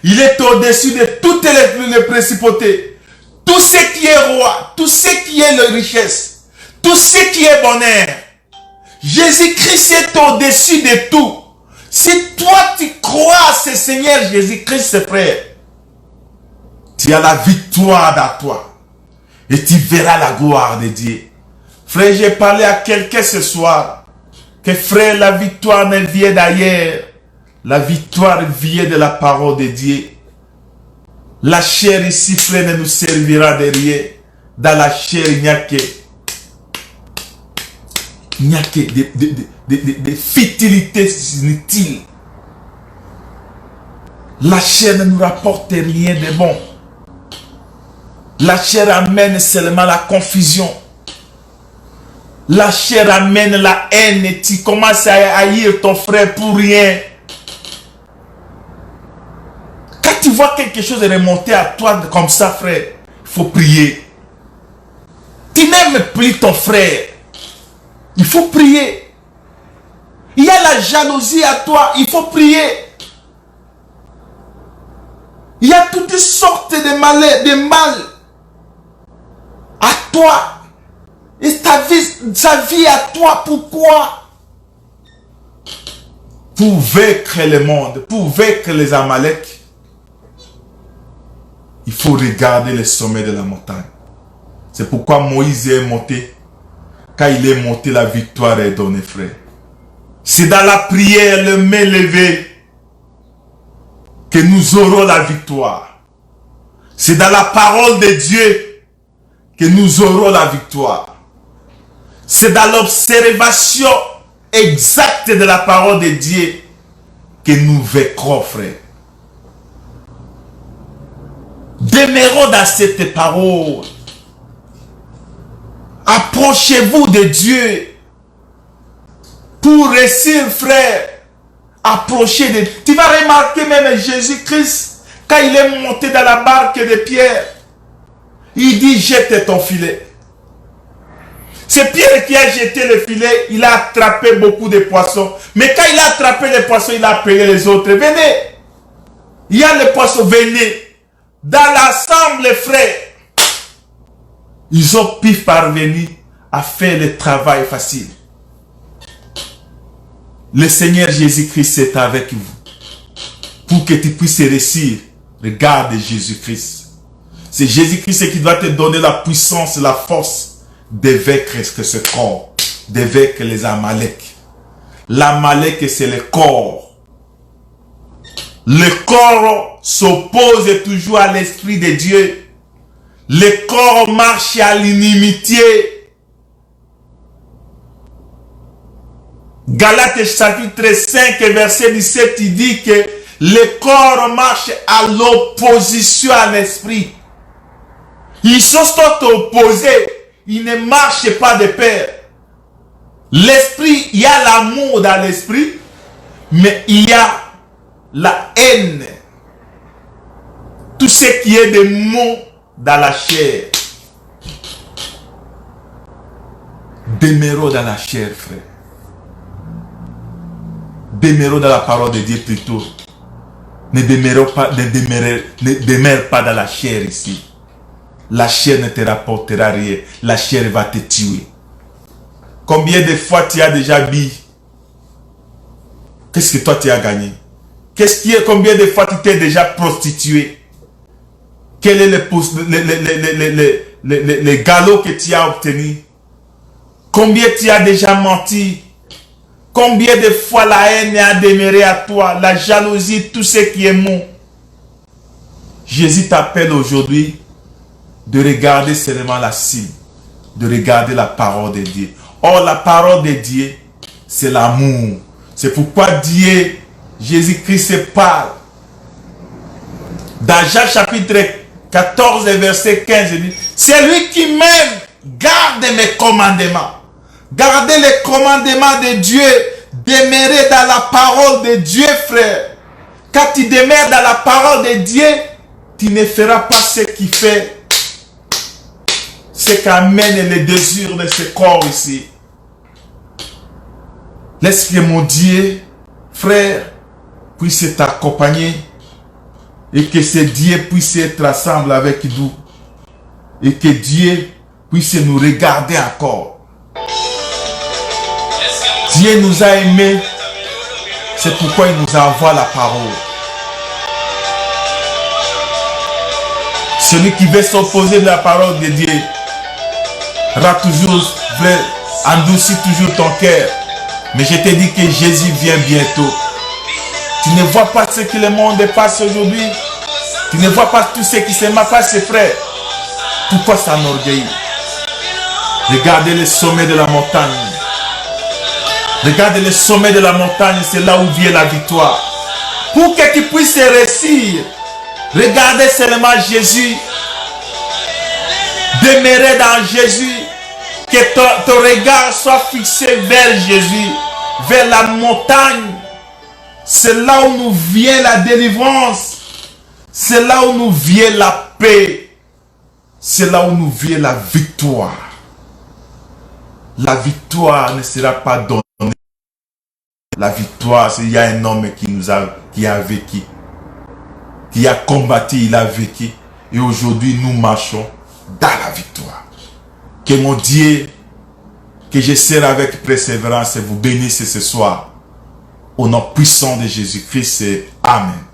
Il est au-dessus de toutes les principautés. Tout ce qui est roi, tout ce qui est la richesse, tout ce qui est bonheur. Jésus-Christ est au-dessus de tout. Si toi tu crois à ce Seigneur Jésus-Christ, frère, tu as la victoire dans toi. Et tu verras la gloire de Dieu. Frère, j'ai parlé à quelqu'un ce soir. Que frère, la victoire ne vient d'ailleurs. La victoire vient de la parole de Dieu. La chair ici, frère, ne nous servira de rien. Dans la chair, il n'y a que des futilités inutiles. La chair ne nous rapporte rien de bon. La chair amène seulement la confusion. La chair amène la haine et tu commences à haïr ton frère pour rien. Quand tu vois quelque chose remonter à toi comme ça, frère, il faut prier. Tu n'aimes plus ton frère. Il faut prier. Il y a la jalousie à toi, il faut prier. Il y a toutes sortes de malheurs, de mal à toi. Et sa vie à toi, pourquoi? Pour vaincre le monde, pour vaincre les Amalek, il faut regarder le sommet de la montagne. C'est pourquoi Moïse est monté. Quand il est monté, la victoire est donnée, frère. C'est dans la prière, le main levée, que nous aurons la victoire. C'est dans la parole de Dieu que nous aurons la victoire. C'est dans l'observation exacte de la parole de Dieu que nous vaincrons, frère. Demeurons dans cette parole. Approchez-vous de Dieu. Pour réussir, frère, approchez de Dieu. Tu vas remarquer même Jésus-Christ, quand il est monté dans la barque de Pierre, il dit, jette ton filet. C'est Pierre qui a jeté le filet, il a attrapé beaucoup de poissons. Mais quand il a attrapé les poissons, il a appelé les autres. Venez. Il y a les poissons, venez. Dans l'ensemble, les frères, ils ont pu parvenir à faire le travail facile. Le Seigneur Jésus-Christ est avec vous. Pour que tu puisses réussir, regarde Jésus-Christ. C'est Jésus-Christ qui doit te donner la puissance, la force de vaincre ce corps, de vaincre les Amalek. L'Amalek, c'est le corps. Le corps s'oppose toujours à l'Esprit de Dieu. Le corps marche à l'inimitié. Galates chapitre 5, verset 17, il dit que le corps marche à l'opposition à l'Esprit. Ils sont opposés. Ils ne marchent pas de pair. L'Esprit, il y a l'amour dans l'Esprit, mais il y a la haine. Tout ce qui est des mots dans la chair. Demeurons dans la chair, frère. Demeurons dans la parole de Dieu plutôt. Ne demeure pas dans la chair ici. La chair ne te rapportera rien. La chair va te tuer. Combien de fois tu as déjà bu? Qu'est-ce que toi tu as gagné? Combien de fois tu t'es déjà prostitué? Quel est le galop que tu as obtenu? Combien tu as déjà menti? Combien de fois la haine a demeuré à toi? La jalousie, tout ce qui est mou. Jésus t'appelle aujourd'hui de regarder seulement la cible, de regarder la parole de Dieu. Or, la parole de Dieu, c'est l'amour. C'est pourquoi Dieu, Jésus-Christ parle. Dans Jean chapitre 14, verset 15, il dit, c'est lui qui m'aime, garde mes commandements. Gardez les commandements de Dieu, demeurer dans la parole de Dieu, frère. Quand tu demeures dans la parole de Dieu, Tu ne feras pas ce qui fait, ce qu'amène les désirs de ce corps ici. Laisse que mon Dieu, frère, puisse t'accompagner et que ce Dieu puisse être ensemble avec nous et que Dieu puisse nous regarder encore. Dieu nous a aimés, c'est pourquoi il nous envoie la parole. Celui qui veut s'opposer de la parole de Dieu aura toujours, endurci toujours ton cœur. Mais je te dis que Jésus vient bientôt. Tu ne vois pas ce que le monde passe aujourd'hui. Tu ne vois pas tout ce qui se passe, frère. Pourquoi s'enorgueillir? Regardez le sommet de la montagne. Regardez le sommet de la montagne, c'est là où vient la victoire. Pour que tu puisses réussir, regardez seulement Jésus. Demeurez dans Jésus. Que ton regard soit fixé vers Jésus, vers la montagne. C'est là où nous vient la délivrance. C'est là où nous vient la paix. C'est là où nous vient la victoire. La victoire ne sera pas donnée. La victoire, c'est il y a un homme qui a vécu. Qui a combattu, il a vécu. Et aujourd'hui, nous marchons dans la victoire. Que mon Dieu, que je sers avec persévérance et vous bénisse ce soir. Au nom puissant de Jésus-Christ, Amen.